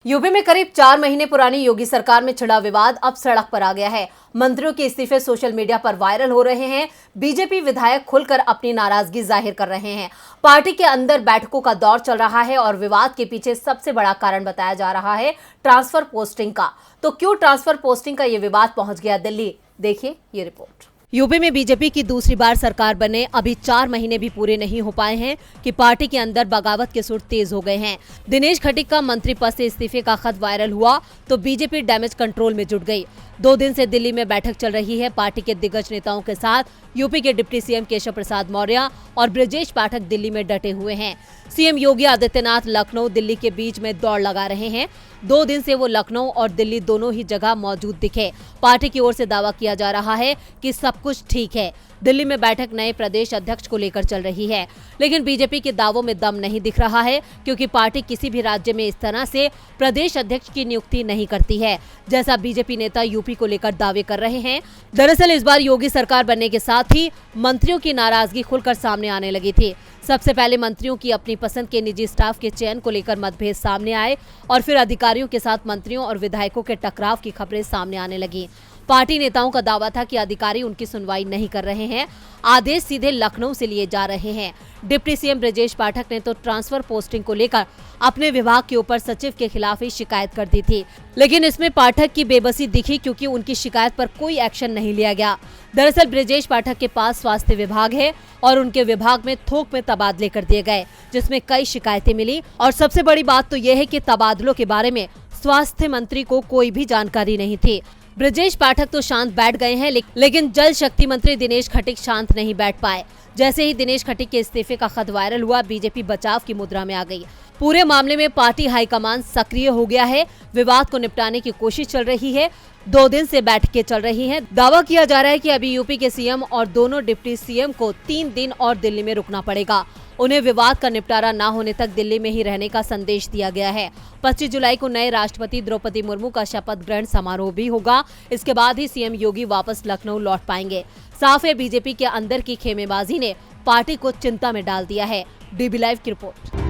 UP में करीब 4 महीने पुरानी योगी सरकार में छिड़ा विवाद अब सड़क पर आ गया है। मंत्रियों के इस्तीफे सोशल मीडिया पर वायरल हो रहे हैं। बीजेपी विधायक खुलकर अपनी नाराजगी जाहिर कर रहे हैं। पार्टी के अंदर बैठकों का दौर चल रहा है और विवाद के पीछे सबसे बड़ा कारण बताया जा रहा है ट्रांसफर पोस्टिंग का। तो क्यों ट्रांसफर पोस्टिंग का ये विवाद पहुंच गया दिल्ली, देखिए ये रिपोर्ट। यूपी में बीजेपी की दूसरी बार सरकार बने अभी 4 महीने भी पूरे नहीं हो पाए हैं कि पार्टी के अंदर बगावत के सुर तेज हो गए हैं। दिनेश खटीक का मंत्री पद से इस्तीफे का खत वायरल हुआ तो बीजेपी डैमेज कंट्रोल में जुट गई। 2 दिन से दिल्ली में बैठक चल रही है। पार्टी के दिग्गज नेताओं के साथ यूपी के डिप्टी सीएम केशव प्रसाद मौर्य और ब्रजेश पाठक दिल्ली में डटे हुए हैं। सीएम योगी आदित्यनाथ लखनऊ दिल्ली के बीच में दौड़ लगा रहे हैं। 2 दिन से वो लखनऊ और दिल्ली दोनों ही जगह मौजूद दिखे। पार्टी की ओर से दावा किया जा रहा है कि सब कुछ ठीक है। दिल्ली में बैठक नए प्रदेश अध्यक्ष को लेकर चल रही है, लेकिन बीजेपी के दावों में दम नहीं दिख रहा है, क्योंकि पार्टी किसी भी राज्य में इस तरह से प्रदेश अध्यक्ष की नियुक्ति नहीं करती है, जैसा बीजेपी नेता यूपी को लेकर दावे कर रहे हैं। दरअसल इस बार योगी सरकार बनने के साथ ही मंत्रियों की नाराजगी खुलकर सामने आने लगी थी। सबसे पहले मंत्रियों की अपनी पसंद के निजी स्टाफ के चयन को लेकर मतभेद सामने आए और फिर अधिकारियों के साथ मंत्रियों और विधायकों के टकराव की खबरें सामने आने लगी। पार्टी नेताओं का दावा था कि अधिकारी उनकी सुनवाई नहीं कर रहे हैं, आदेश सीधे लखनऊ से लिए जा रहे हैं। डिप्टी सीएम ब्रजेश पाठक ने तो ट्रांसफर पोस्टिंग को लेकर अपने विभाग के ऊपर सचिव के खिलाफ ही शिकायत कर दी थी, लेकिन इसमें पाठक की बेबसी दिखी, क्योंकि उनकी शिकायत पर कोई एक्शन नहीं लिया गया। दरअसल ब्रजेश पाठक के पास स्वास्थ्य विभाग है और उनके विभाग में थोक में तबादले कर दिए गए, जिसमें कई शिकायतें मिली। और सबसे बड़ी बात तो यह है कि तबादलों के बारे में स्वास्थ्य मंत्री को कोई भी जानकारी नहीं थी। ब्रजेश पाठक तो शांत बैठ गए हैं, लेकिन जल शक्ति मंत्री दिनेश खटीक शांत नहीं बैठ पाए। जैसे ही दिनेश खटीक के इस्तीफे का खत वायरल हुआ, बीजेपी बचाव की मुद्रा में आ गई। पूरे मामले में पार्टी हाईकमान सक्रिय हो गया है। विवाद को निपटाने की कोशिश चल रही है। 2 दिन से बैठकें चल रही हैं। दावा किया जा रहा है कि अभी यूपी के सीएम और दोनों डिप्टी सीएम को 3 दिन और दिल्ली में रुकना पड़ेगा। उन्हें विवाद का निपटारा न होने तक दिल्ली में ही रहने का संदेश दिया गया है। 25 जुलाई को नए राष्ट्रपति द्रौपदी मुर्मू का शपथ ग्रहण समारोह भी होगा। इसके बाद ही सीएम योगी वापस लखनऊ लौट पाएंगे। साफ है, बीजेपी के अंदर की खेमेबाजी ने पार्टी को चिंता में डाल दिया है। डीबी लाइव की रिपोर्ट।